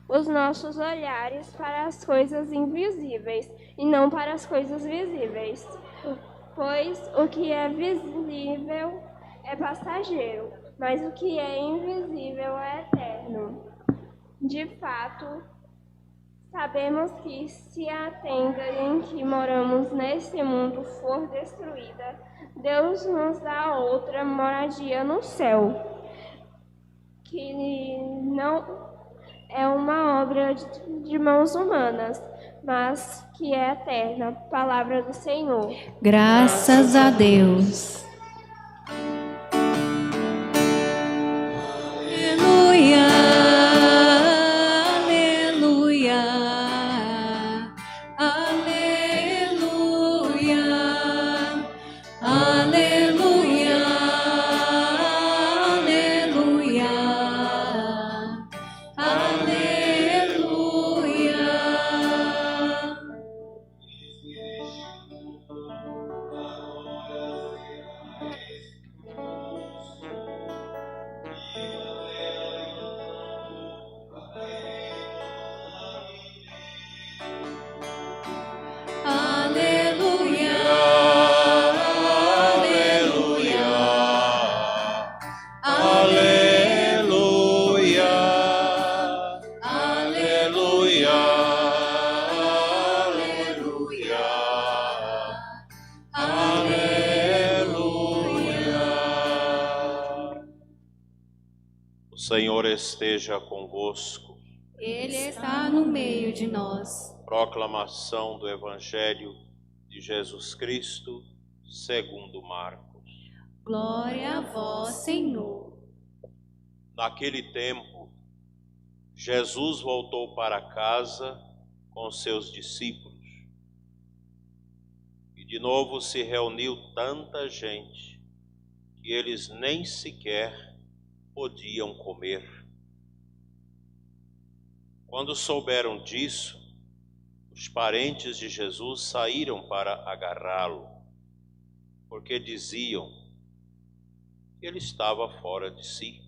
os nossos olhares para as coisas invisíveis e não para as coisas visíveis, pois o que é visível é passageiro, mas o que é invisível é eterno. De fato, sabemos que se a tenda em que moramos neste mundo for destruída, Deus nos dá outra moradia no céu, que não é uma obra de mãos humanas, mas que é eterna. Palavra do Senhor. Graças a Deus. Aleluia, aleluia, aleluia, aleluia, aleluia, aleluia. Aleluia, aleluia, Aleluia, aleluia, aleluia, aleluia. O Senhor esteja convosco. Ele está no meio de nós. Proclamação do Evangelho de Jesus Cristo, segundo Marcos. Glória a vós, Senhor. Naquele tempo, Jesus voltou para casa com seus discípulos. E de novo se reuniu tanta gente que eles nem sequer podiam comer. Quando souberam disso, os parentes de Jesus saíram para agarrá-lo, porque diziam que ele estava fora de si.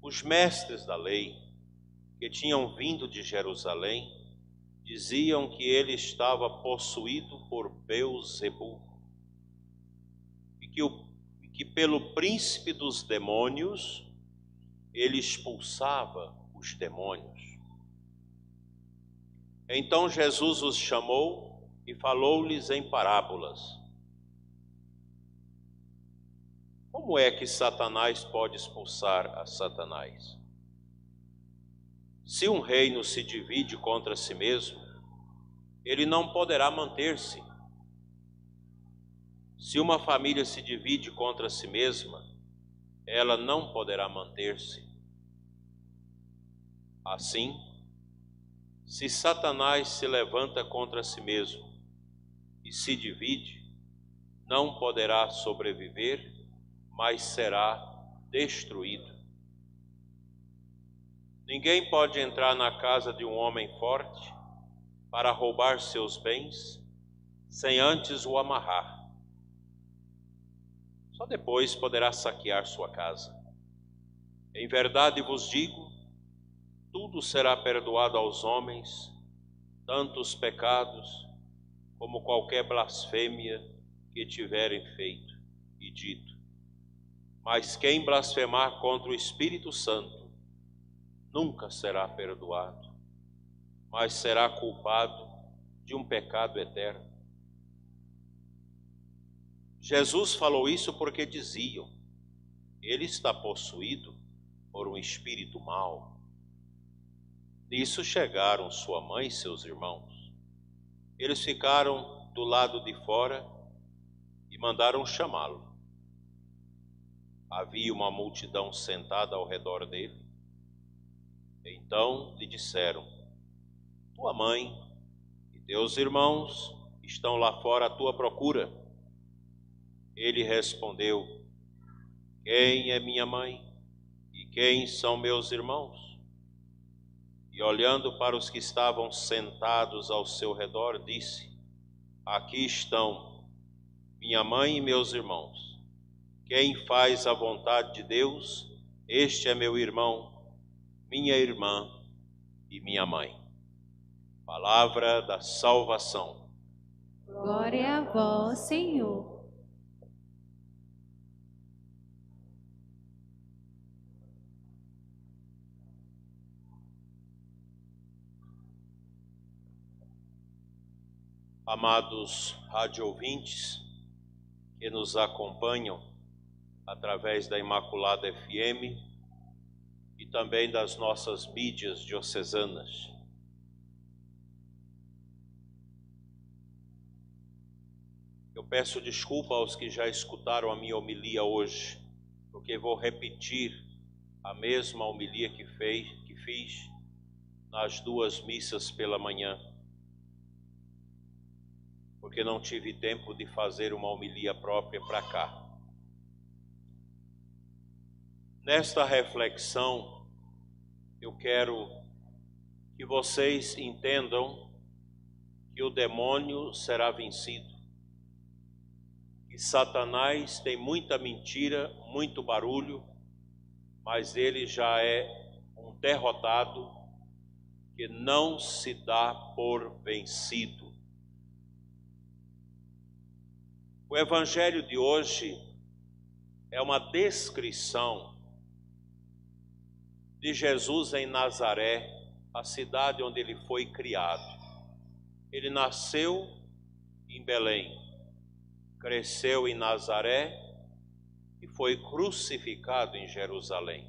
Os mestres da lei, que tinham vindo de Jerusalém, diziam que ele estava possuído por Beelzebul, e que pelo príncipe dos demônios ele expulsava os demônios. Então Jesus os chamou e falou-lhes em parábolas. Como é que Satanás pode expulsar a Satanás? Se um reino se divide contra si mesmo, ele não poderá manter-se. Se uma família se divide contra si mesma, ela não poderá manter-se. Assim, se Satanás se levanta contra si mesmo e se divide, não poderá sobreviver, mas será destruído. Ninguém pode entrar na casa de um homem forte para roubar seus bens sem antes o amarrar. Só depois poderá saquear sua casa. Em verdade vos digo, tudo será perdoado aos homens, tanto os pecados como qualquer blasfêmia que tiverem feito e dito. Mas quem blasfemar contra o Espírito Santo nunca será perdoado, mas será culpado de um pecado eterno. Jesus falou isso porque diziam: ele está possuído por um espírito mau. Nisso chegaram sua mãe e seus irmãos. Eles ficaram do lado de fora e mandaram chamá-lo. Havia uma multidão sentada ao redor dele. Então lhe disseram: tua mãe e teus irmãos estão lá fora à tua procura. Ele respondeu: quem é minha mãe e quem são meus irmãos? E olhando para os que estavam sentados ao seu redor, disse: aqui estão minha mãe e meus irmãos. Quem faz a vontade de Deus, este é meu irmão minha irmã e minha mãe. Palavra da salvação. Glória a vós, Senhor. Amados rádio-ouvintes que nos acompanham através da Imaculada FM e também das nossas mídias diocesanas. Eu peço desculpa aos que já escutaram a minha homilia hoje, porque vou repetir a mesma homilia que fiz nas duas missas pela manhã, porque não tive tempo de fazer uma homilia própria para cá. Nesta reflexão, eu quero que vocês entendam que o demônio será vencido, que Satanás tem muita mentira, muito barulho, mas ele já é um derrotado que não se dá por vencido. O evangelho de hoje é uma descrição de Jesus em Nazaré, a cidade onde ele foi criado. Ele nasceu em Belém, cresceu em Nazaré e foi crucificado em Jerusalém.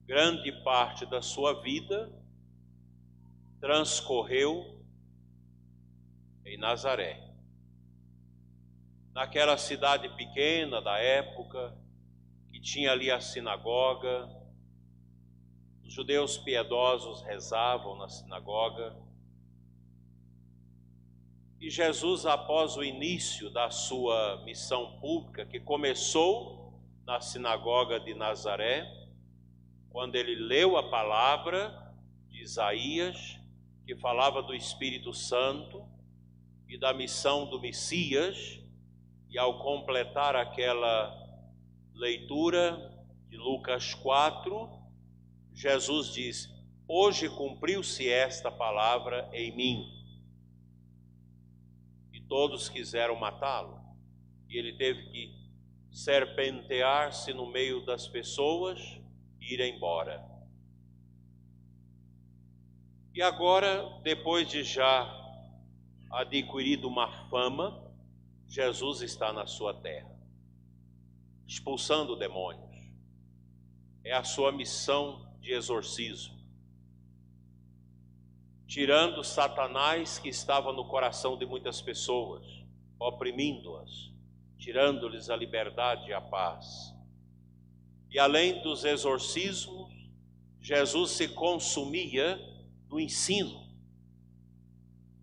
Grande parte da sua vida transcorreu em Nazaré. Naquela cidade pequena da época, que tinha ali a sinagoga, os judeus piedosos rezavam na sinagoga, e Jesus, após o início da sua missão pública, que começou na sinagoga de Nazaré, quando ele leu a palavra de Isaías, que falava do Espírito Santo e da missão do Messias, e ao completar aquela leitura de Lucas 4, Jesus diz: hoje cumpriu-se esta palavra em mim. E todos quiseram matá-lo. E ele teve que serpentear-se no meio das pessoas e ir embora. E agora, depois de já adquirido uma fama, Jesus está na sua terra, expulsando demônios. É a sua missão de exorcismo, tirando Satanás que estava no coração de muitas pessoas, oprimindo-as, tirando-lhes a liberdade e a paz. E além dos exorcismos, Jesus se consumia no ensino,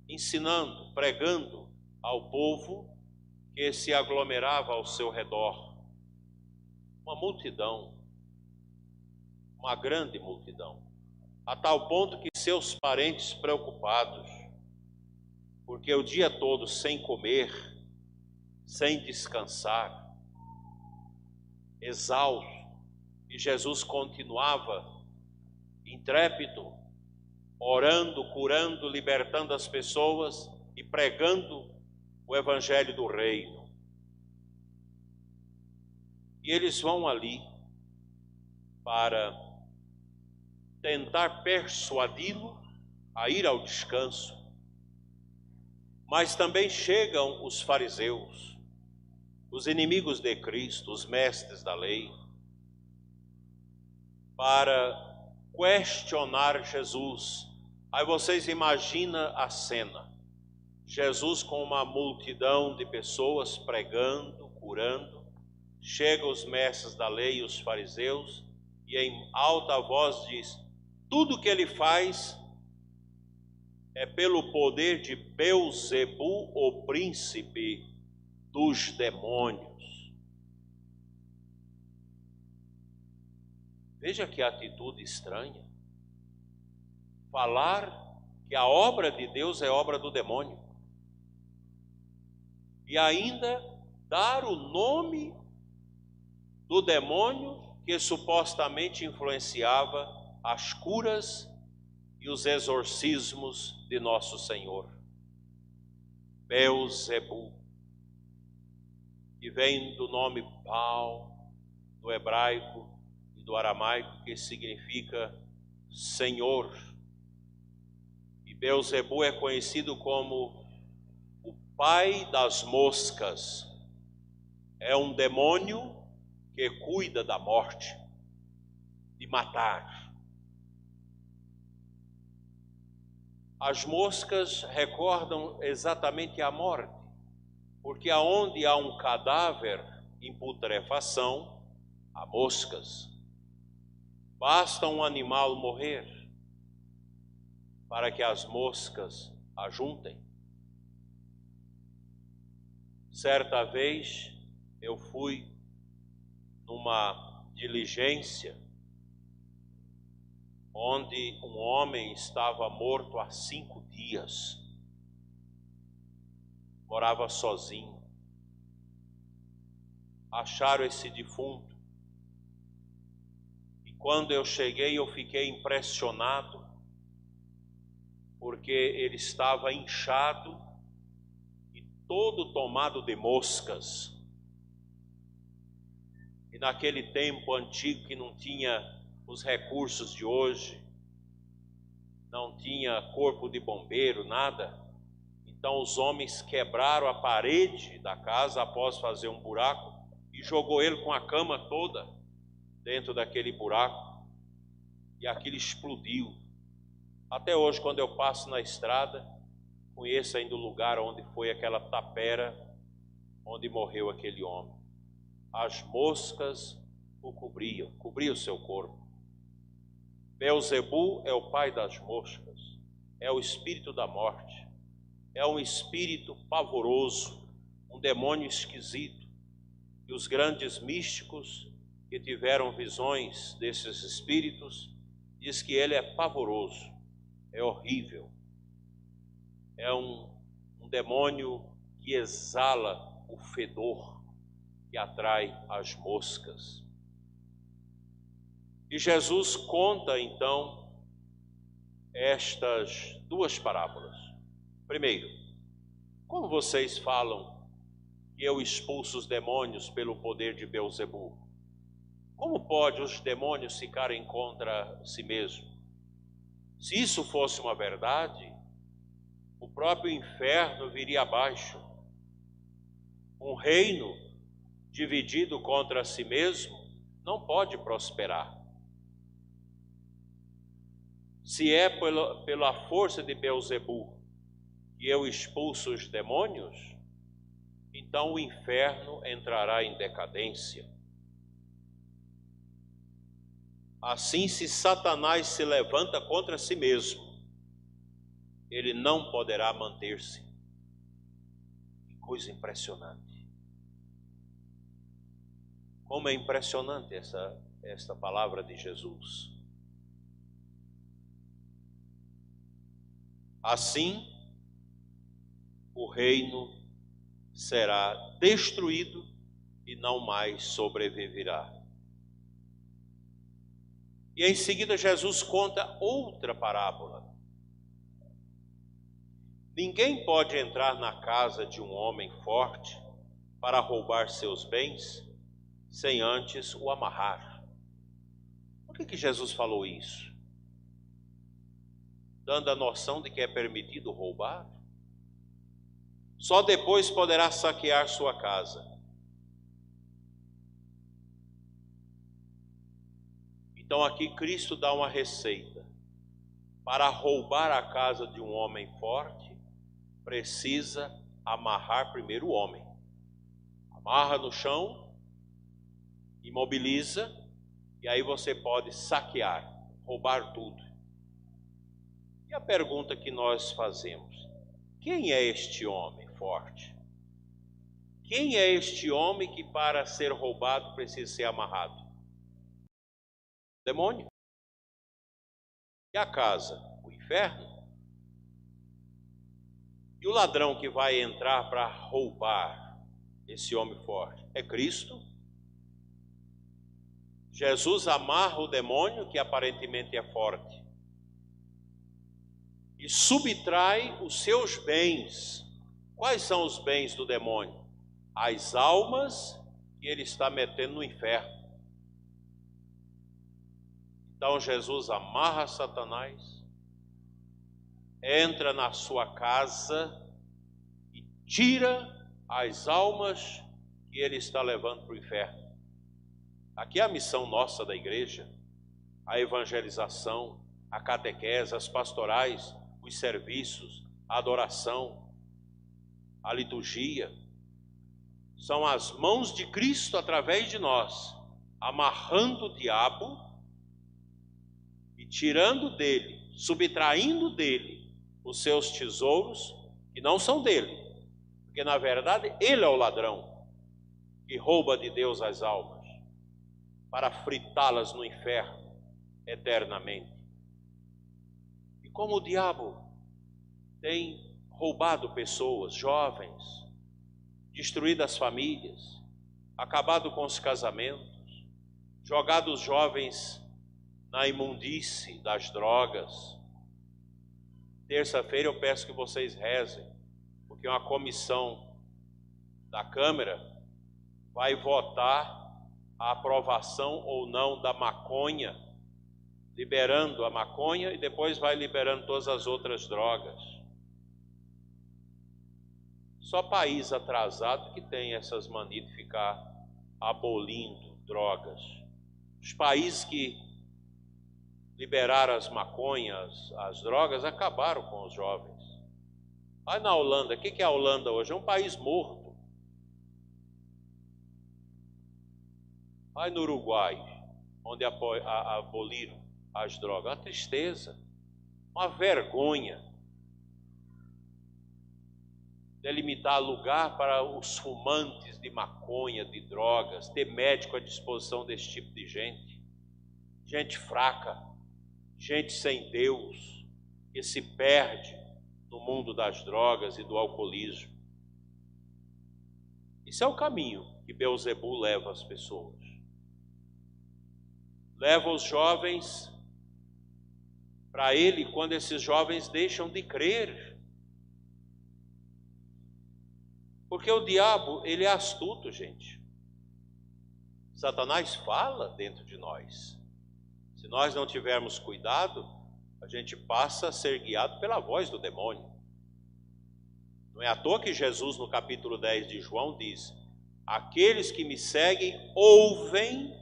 ensinando, pregando ao povo que se aglomerava ao seu redor. Uma multidão, uma grande multidão, a tal ponto que seus parentes preocupados, porque o dia todo sem comer, sem descansar, exausto, e Jesus continuava intrépido, orando, curando, libertando as pessoas e pregando o evangelho do reino. E eles vão ali para tentar persuadi-lo a ir ao descanso. Mas também chegam os fariseus, os inimigos de Cristo, os mestres da lei, para questionar Jesus. Aí vocês imaginam a cena. Jesus com uma multidão de pessoas pregando, curando, chegam os mestres da lei e os fariseus e em alta voz diz: tudo que ele faz é pelo poder de Beelzebu, o príncipe dos demônios. Veja que atitude estranha. Falar que a obra de Deus é obra do demônio. E ainda dar o nome do demônio que supostamente influenciava as curas e os exorcismos de nosso Senhor. Belzebu, que vem do nome Baal, do hebraico e do aramaico, que significa Senhor. E Belzebu é conhecido como o pai das moscas. É um demônio que cuida da morte, de matar. As moscas recordam exatamente a morte, porque aonde há um cadáver em putrefação, há moscas. Basta um animal morrer para que as moscas ajuntem. Certa vez eu fui numa diligência onde um homem estava morto há 5 dias, morava sozinho. Acharam esse defunto. E quando eu cheguei, eu fiquei impressionado, porque ele estava inchado e todo tomado de moscas. E naquele tempo antigo que não tinha os recursos de hoje, não tinha corpo de bombeiro, nada. Então os homens quebraram a parede da casa após fazer um buraco e jogou ele com a cama toda dentro daquele buraco. E aquilo explodiu. Até hoje, quando eu passo na estrada, conheço ainda o lugar onde foi aquela tapera onde morreu aquele homem. As moscas o cobriam o seu corpo. Belzebu é o pai das moscas, é o espírito da morte, é um espírito pavoroso, um demônio esquisito. E os grandes místicos que tiveram visões desses espíritos diz que ele é pavoroso, é horrível, é um demônio que exala o fedor que atrai as moscas. E Jesus conta então estas 2 parábolas. Primeiro, como vocês falam que eu expulso os demônios pelo poder de Belzebu? Como pode os demônios ficarem contra si mesmos? Se isso fosse uma verdade, o próprio inferno viria abaixo. Um reino dividido contra si mesmo não pode prosperar. Se é pela força de Belzebu que eu expulso os demônios, então o inferno entrará em decadência. Assim, se Satanás se levanta contra si mesmo, ele não poderá manter-se. Que coisa impressionante. Como é impressionante esta palavra de Jesus. Assim, o reino será destruído e não mais sobreviverá. E em seguida Jesus conta outra parábola. Ninguém pode entrar na casa de um homem forte para roubar seus bens sem antes o amarrar. Por que Jesus falou isso? Dando a noção de que é permitido roubar? Só depois poderá saquear sua casa. Então aqui Cristo dá uma receita. Para roubar a casa de um homem forte, precisa amarrar primeiro o homem. Amarra no chão, imobiliza, e aí você pode saquear, roubar tudo. E a pergunta que nós fazemos: quem é este homem forte? Quem é este homem que para ser roubado precisa ser amarrado? Demônio. E a casa? O inferno. E o ladrão que vai entrar para roubar esse homem forte? É Cristo? Jesus amarra o demônio, que aparentemente é forte, e subtrai os seus bens. Quais são os bens do demônio? As almas que ele está metendo no inferno. Então Jesus amarra Satanás, entra na sua casa e tira as almas que ele está levando para o inferno. Aqui é a missão nossa da igreja: a evangelização, a catequese, as pastorais, os serviços, a adoração, a liturgia. São as mãos de Cristo através de nós, amarrando o diabo e tirando dele, subtraindo dele os seus tesouros, que não são dele, porque na verdade ele é o ladrão que rouba de Deus as almas para fritá-las no inferno eternamente. E como o diabo tem roubado pessoas, jovens, destruído as famílias, acabado com os casamentos, jogado os jovens na imundície das drogas. Terça-feira eu peço que vocês rezem, porque uma comissão da Câmara vai votar a aprovação ou não da maconha, liberando a maconha e depois vai liberando todas as outras drogas. Só país atrasado que tem essas manias de ficar abolindo drogas. Os países que liberaram as maconhas, as drogas, acabaram com os jovens. Vai na Holanda. O que é a Holanda hoje? É um país morto. Vai no Uruguai, onde aboliram as drogas. Uma tristeza, uma vergonha delimitar lugar para os fumantes de maconha, de drogas, ter médico à disposição desse tipo de gente. Gente fraca, gente sem Deus, que se perde no mundo das drogas e do alcoolismo. Isso é o caminho que Beelzebul leva as pessoas. Leva os jovens para ele quando esses jovens deixam de crer. Porque o diabo, ele é astuto, gente. Satanás fala dentro de nós. Se nós não tivermos cuidado, a gente passa a ser guiado pela voz do demônio. Não é à toa que Jesus, no capítulo 10 de João, diz: aqueles que me seguem ouvem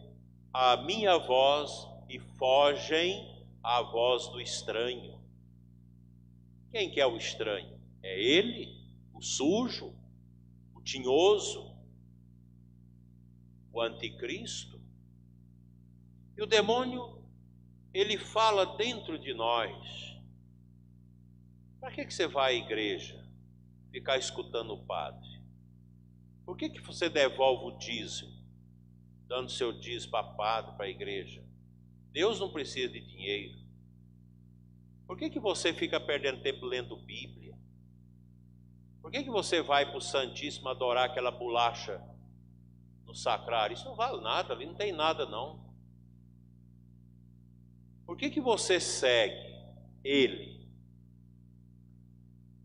a minha voz e fogem à voz do estranho. Quem que é o estranho? É ele, o sujo, o tinhoso, o anticristo. E o demônio, ele fala dentro de nós. Para que você vai à igreja? Ficar escutando o padre? Por que você devolve o dízimo? Dando seu dízimo para padre, para a igreja? Deus não precisa de dinheiro. Por que você fica perdendo tempo lendo Bíblia? Por que você vai para o Santíssimo adorar aquela bolacha no sacrário? Isso não vale nada, ali não tem nada não. Por que você segue ele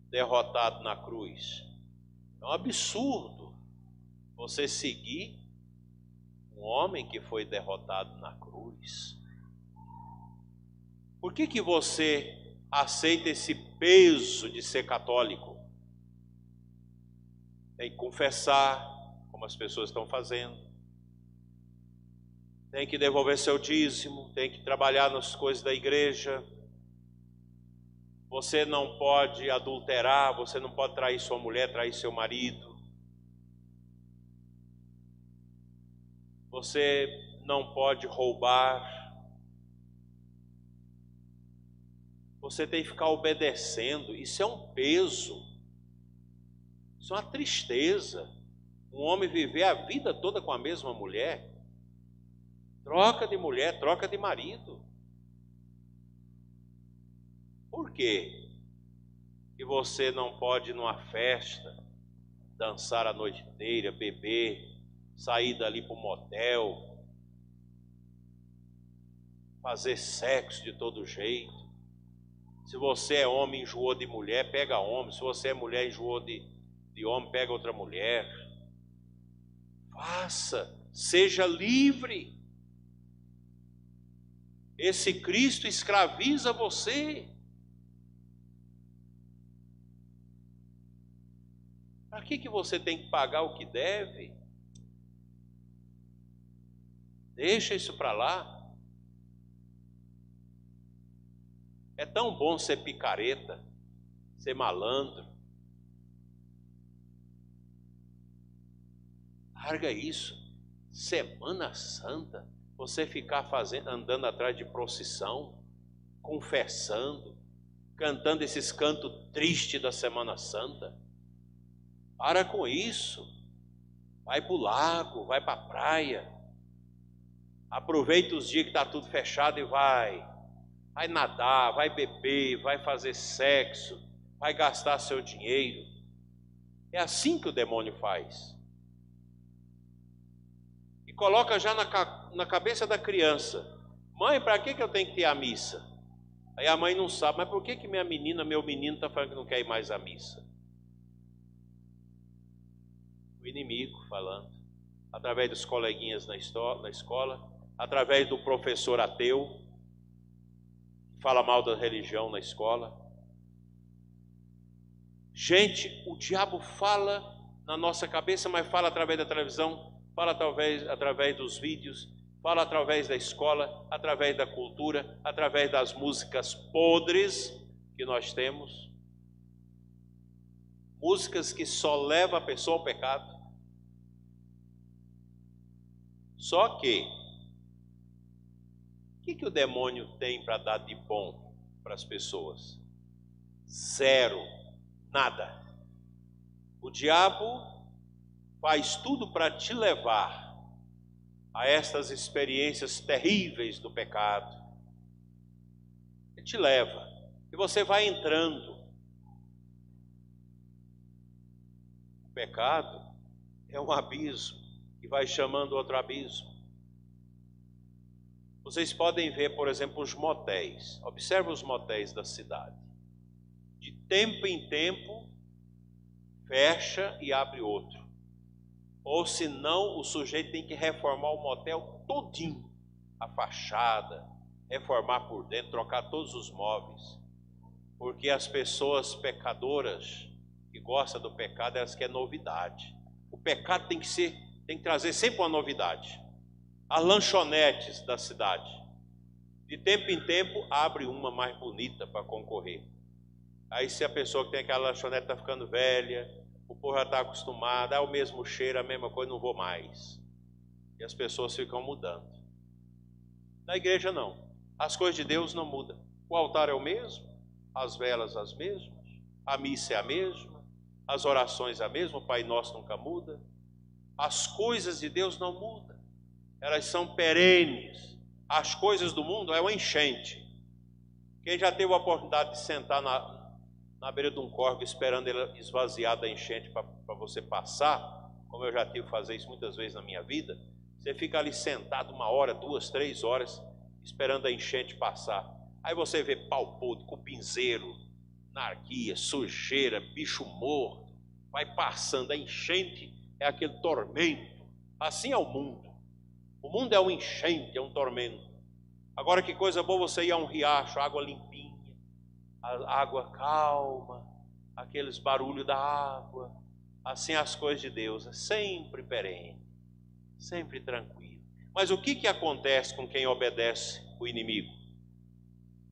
derrotado na cruz? É um absurdo você seguir um homem que foi derrotado na cruz. Por que você aceita esse peso de ser católico? Tem que confessar, como as pessoas estão fazendo. Tem que devolver seu dízimo, tem que trabalhar nas coisas da igreja. Você não pode adulterar, você não pode trair sua mulher, trair seu marido. Você não pode roubar. Você tem que ficar obedecendo. Isso é um peso. Isso é uma tristeza. Um homem viver a vida toda com a mesma mulher. Troca de mulher, troca de marido. Por quê? Que você não pode ir numa festa, dançar a noite inteira, beber, sair dali para o motel, fazer sexo de todo jeito. Se você é homem, enjoou de mulher, pega homem. Se você é mulher, enjoou de homem, pega outra mulher. Faça, seja livre. Esse Cristo escraviza você. Para que você tem que pagar o que deve? Deixa isso para lá. É tão bom ser picareta, ser malandro. Larga isso. Semana Santa, você ficar andando atrás de procissão, confessando, cantando esses cantos tristes da Semana Santa. Para com isso. Vai para o lago, vai para a praia. Aproveita os dias que está tudo fechado e vai. Vai nadar, vai beber, vai fazer sexo, vai gastar seu dinheiro. É assim que o demônio faz. E coloca já na cabeça da criança: mãe, para que eu tenho que ir à missa? Aí a mãe não sabe, mas por que minha menina, meu menino está falando que não quer ir mais à missa? O inimigo falando, através dos coleguinhas na escola, através do professor ateu, fala mal da religião na escola. Gente, o diabo fala na nossa cabeça, mas fala através da televisão, fala através dos vídeos, fala através da escola, através da cultura, através das músicas podres que nós temos. Músicas que só levam a pessoa ao pecado. Só que, o que o demônio tem para dar de bom para as pessoas? Zero, nada. O diabo faz tudo para te levar a estas experiências terríveis do pecado. Ele te leva e você vai entrando. O pecado é um abismo que vai chamando outro abismo. Vocês podem ver, por exemplo, os motéis. Observe os motéis da cidade. De tempo em tempo, fecha e abre outro. Ou senão, o sujeito tem que reformar o motel todinho. A fachada, reformar por dentro, trocar todos os móveis. Porque as pessoas pecadoras que gostam do pecado, elas querem novidade. O pecado tem que trazer sempre uma novidade. As lanchonetes da cidade, de tempo em tempo, abre uma mais bonita para concorrer. Aí se a pessoa que tem aquela lanchonete está ficando velha, o povo já está acostumado, é o mesmo cheiro, a mesma coisa, não vou mais. E as pessoas ficam mudando. Na igreja não. As coisas de Deus não mudam. O altar é o mesmo, as velas as mesmas, a missa é a mesma, as orações é a mesma, o Pai Nosso nunca muda. As coisas de Deus não mudam. Elas são perenes. As coisas do mundo é uma enchente. Quem já teve a oportunidade de sentar na beira de um córrego esperando ele esvaziar da enchente para você passar, como eu já tive que fazer isso muitas vezes na minha vida, você fica ali sentado 1 hora, 2, 3 horas, esperando a enchente passar. Aí você vê pau podre, cupinzeiro, narguia, sujeira, bicho morto, vai passando. A enchente é aquele tormento. Assim é o mundo. O mundo é um enchente, é um tormento. Agora que coisa boa você ir a um riacho, água limpinha, a água calma, aqueles barulhos da água. Assim as coisas de Deus, é sempre perene, sempre tranquilo. Mas o que acontece com quem obedece o inimigo?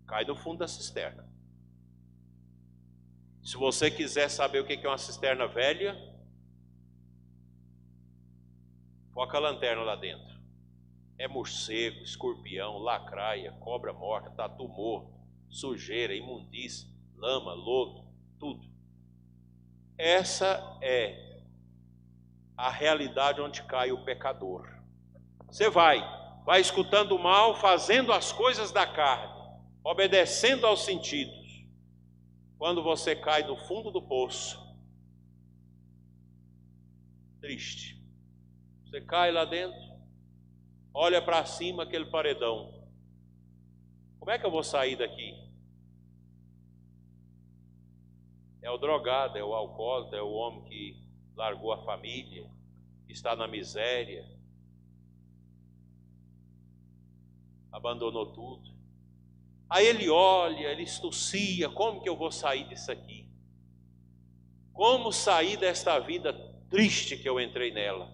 Cai no fundo da cisterna. Se você quiser saber o que é uma cisterna velha, foca a lanterna lá dentro. É morcego, escorpião, lacraia, cobra morta, tatu morto, sujeira, imundícia, lama, lodo, tudo. Essa é a realidade onde cai o pecador. Você vai escutando o mal, fazendo as coisas da carne, obedecendo aos sentidos. Quando você cai no fundo do poço, triste. Você cai lá dentro, olha para cima aquele paredão. Como é que eu vou sair daqui? É o drogado, é o alcoólatra, é o homem que largou a família, que está na miséria, abandonou tudo. Aí ele olha, ele estucia, como que eu vou sair disso aqui? Como sair desta vida triste que eu entrei nela?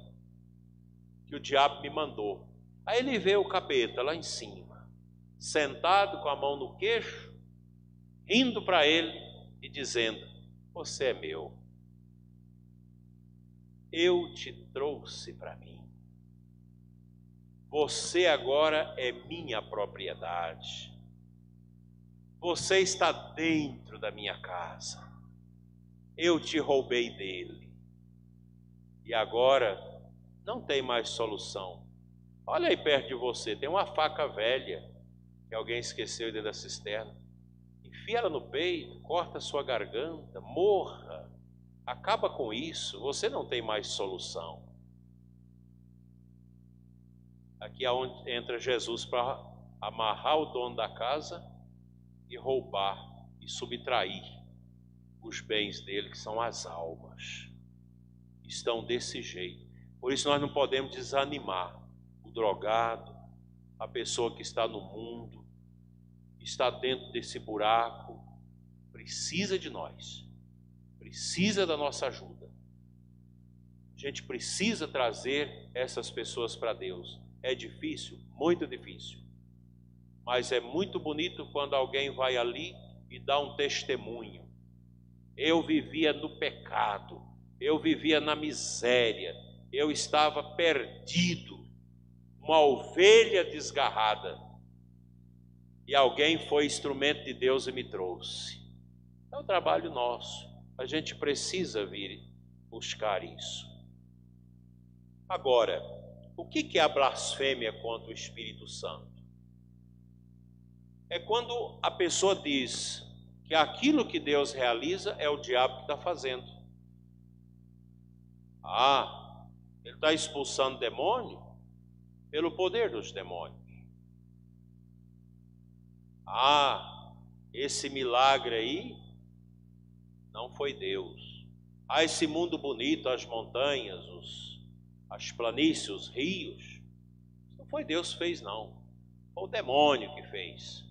Que o diabo me mandou. Aí ele vê o capeta lá em cima, sentado com a mão no queixo, rindo para ele e dizendo: você é meu. Eu te trouxe para mim. Você agora é minha propriedade. Você está dentro da minha casa. Eu te roubei dele. E agora não tem mais solução. Olha aí perto de você, tem uma faca velha que alguém esqueceu dentro da cisterna. Enfia ela no peito, corta a sua garganta, morra. Acaba com isso, você não tem mais solução. Aqui é onde entra Jesus para amarrar o dono da casa e roubar e subtrair os bens dele, que são as almas. Estão desse jeito. Por isso nós não podemos desanimar. O drogado, a pessoa que está no mundo, está dentro desse buraco, precisa de nós, precisa da nossa ajuda. A gente precisa trazer essas pessoas para Deus. É difícil, muito difícil, mas é muito bonito quando alguém vai ali e dá um testemunho. Eu vivia no pecado, eu vivia na miséria, eu estava perdido, uma ovelha desgarrada, e alguém foi instrumento de Deus e me trouxe. É um trabalho nosso, a gente precisa vir buscar isso. Agora, o que é a blasfêmia contra o Espírito Santo? É quando a pessoa diz que aquilo que Deus realiza é o diabo que está fazendo. Ah, ele está expulsando demônio pelo poder dos demônios. Ah, esse milagre aí não foi Deus. Ah, esse mundo bonito, as montanhas, as planícies, os rios, não foi Deus que fez, não. Foi o demônio que fez.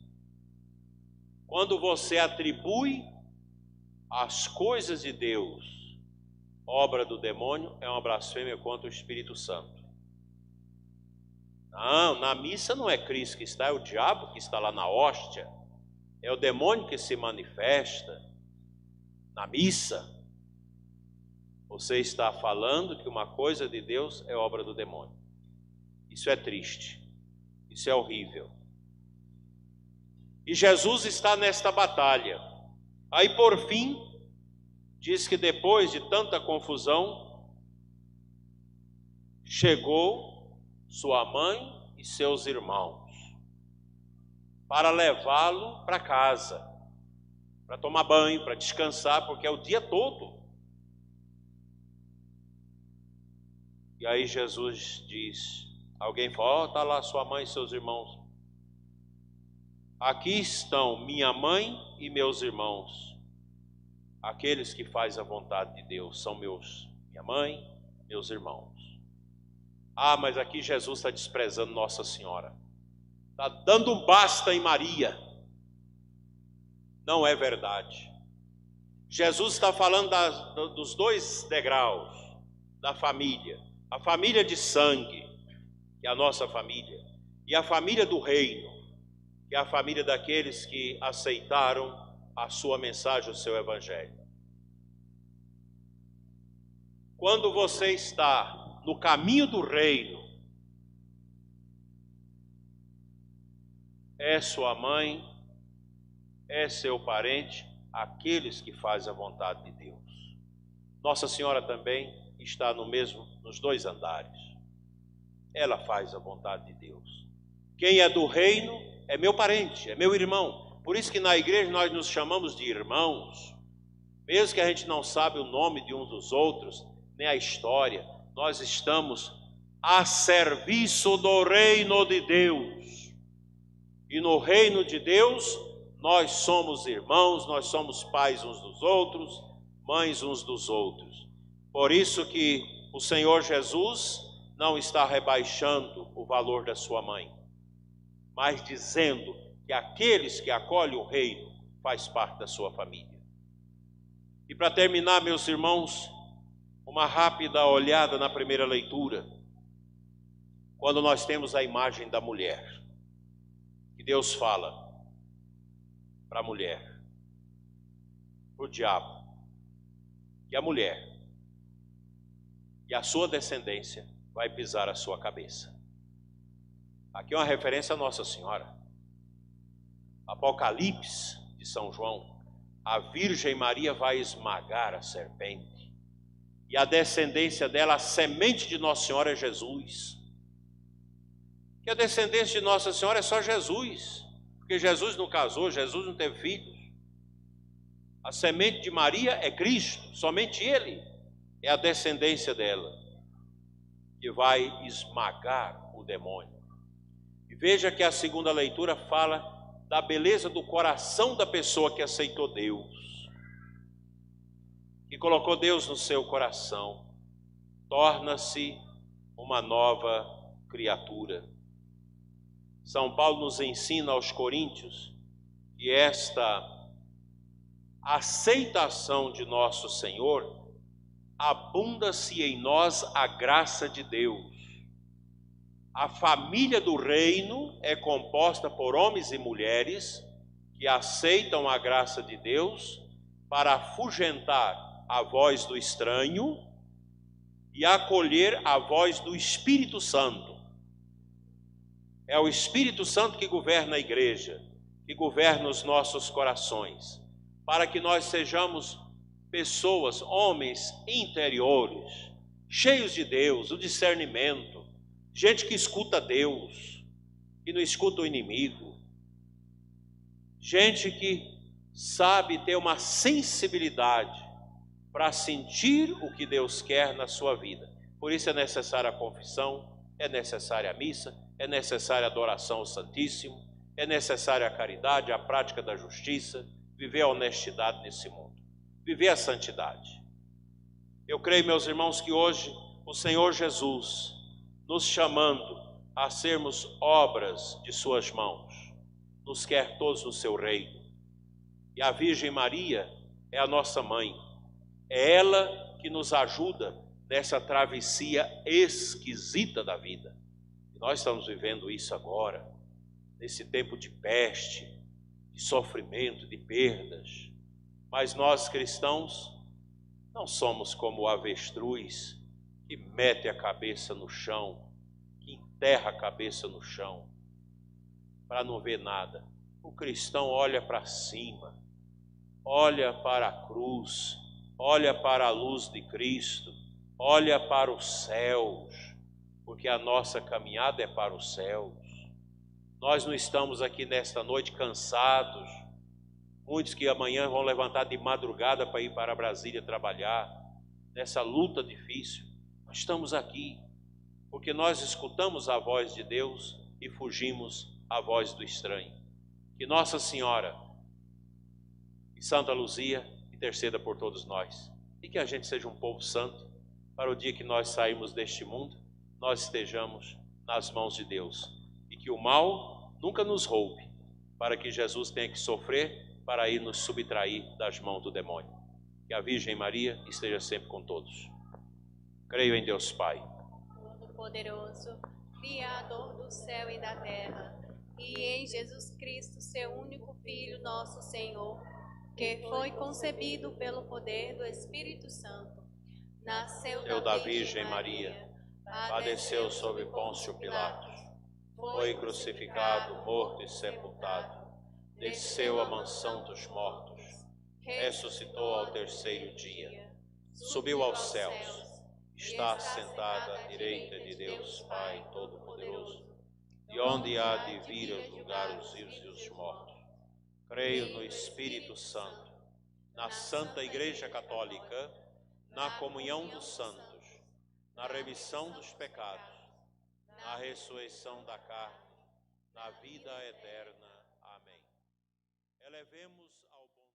Quando você atribui as coisas de Deus, obra do demônio, é uma blasfêmia contra o Espírito Santo. Não, na missa não é Cristo que está, é o diabo que está lá na hóstia. É o demônio que se manifesta na missa. Você está falando que uma coisa de Deus é obra do demônio. Isso é triste. Isso é horrível. E Jesus está nesta batalha. Aí por fim, diz que depois de tanta confusão, chegou sua mãe e seus irmãos para levá-lo para casa, para tomar banho, para descansar, porque é o dia todo. E aí Jesus diz, alguém fala, está lá sua mãe e seus irmãos. Aqui estão minha mãe e meus irmãos. Aqueles que fazem a vontade de Deus são minha mãe, meus irmãos. Ah, mas aqui Jesus está desprezando Nossa Senhora. Está dando um basta em Maria. Não é verdade. Jesus está falando dos dois degraus da família. A família de sangue, que é a nossa família, e a família do reino, que é a família daqueles que aceitaram a sua mensagem, o seu evangelho. Quando você está no caminho do reino, é sua mãe, é seu parente, aqueles que fazem a vontade de Deus. Nossa Senhora também está nos dois andares. Ela faz a vontade de Deus. Quem é do reino é meu parente, é meu irmão. Por isso que na igreja nós nos chamamos de irmãos. Mesmo que a gente não sabe o nome de uns dos outros, nem a história, nós estamos a serviço do reino de Deus. E no reino de Deus, nós somos irmãos, nós somos pais uns dos outros, mães uns dos outros. Por isso que o Senhor Jesus não está rebaixando o valor da sua mãe, mas dizendo que aqueles que acolhem o reino faz parte da sua família. E para terminar, meus irmãos, uma rápida olhada na primeira leitura, quando nós temos a imagem da mulher, que Deus fala para a mulher, para o diabo, que a mulher e a sua descendência vai pisar a sua cabeça. Aqui é uma referência a Nossa Senhora. Apocalipse de São João, a Virgem Maria vai esmagar a serpente, e a descendência dela, a semente de Nossa Senhora é Jesus. Que a descendência de Nossa Senhora é só Jesus, porque Jesus não casou, Jesus não teve filhos. A semente de Maria é Cristo, somente Ele é a descendência dela, que vai esmagar o demônio. E veja que a segunda leitura fala da beleza do coração da pessoa que aceitou Deus, que colocou Deus no seu coração, torna-se uma nova criatura. São Paulo nos ensina aos Coríntios que esta aceitação de nosso Senhor abunda-se em nós a graça de Deus. A família do reino é composta por homens e mulheres que aceitam a graça de Deus para afugentar a voz do estranho e acolher a voz do Espírito Santo. É o Espírito Santo que governa a igreja, que governa os nossos corações, para que nós sejamos pessoas, homens interiores, cheios de Deus, o discernimento, gente que escuta Deus, que não escuta o inimigo, gente que sabe ter uma sensibilidade para sentir o que Deus quer na sua vida. Por isso é necessária a confissão, é necessária a missa, é necessária a adoração ao Santíssimo, é necessária a caridade, a prática da justiça, viver a honestidade nesse mundo, viver a santidade. Eu creio, meus irmãos, que hoje o Senhor Jesus, nos chamando a sermos obras de suas mãos, nos quer todos no seu reino. E a Virgem Maria é a nossa mãe, é ela que nos ajuda nessa travessia esquisita da vida. E nós estamos vivendo isso agora, nesse tempo de peste, de sofrimento, de perdas. Mas nós cristãos não somos como o avestruz que mete a cabeça no chão, que enterra a cabeça no chão para não ver nada. O cristão olha para cima, olha para a cruz, olha para a luz de Cristo, olha para os céus, porque a nossa caminhada é para os céus. Nós não estamos aqui nesta noite cansados, muitos que amanhã vão levantar de madrugada para ir para Brasília trabalhar, nessa luta difícil. Nós estamos aqui porque nós escutamos a voz de Deus e fugimos à voz do estranho. Que Nossa Senhora e Santa Luzia interceda por todos nós, e que a gente seja um povo santo, para o dia que nós sairmos deste mundo, nós estejamos nas mãos de Deus, e que o mal nunca nos roube, para que Jesus tenha que sofrer para ir nos subtrair das mãos do demônio. Que a Virgem Maria esteja sempre com todos. Creio em Deus Pai Todo-Poderoso, Criador do céu e da terra, e em Jesus Cristo, seu único Filho, nosso Senhor, que foi concebido pelo poder do Espírito Santo, nasceu da Virgem Maria, padeceu sob Pôncio Pilatos, foi crucificado, morto e sepultado, desceu à mansão dos mortos, ressuscitou ao terceiro dia, subiu aos céus, está sentado à direita de Deus Pai Todo-Poderoso, de onde há de vir a julgar os vivos e os mortos. Creio no Espírito Santo, na Santa Igreja Católica, na comunhão dos santos, na remissão dos pecados, na ressurreição da carne, na vida eterna. Amém. Elevemos ao bom Deus.